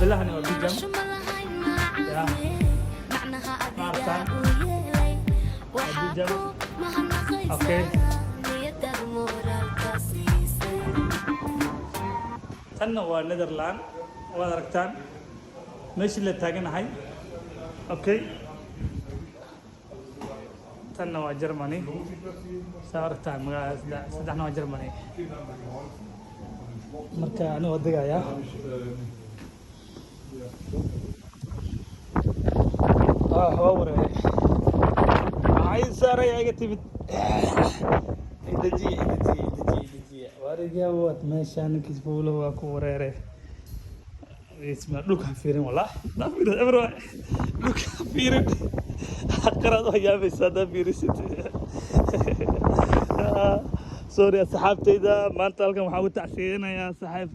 بلهني وبيجم يا مارسان وبيجم اوكي تنا ونذرلاند وادركتان ماشي اللي تاجنا هاي اوكي تنا وجرماني سارتان سدحنا وجرماني marka anu wadagaya hawre ay saray ay timid idaji wariga wad meeshan kisbuulo waa ku wareere isma dhulka fiirin wallah dafir abro dhulka fiirin qarad oo yaabeysa dafiirisid sorry asxaabtayda maanta halkan waxaan u tacsiinayaa saaxiib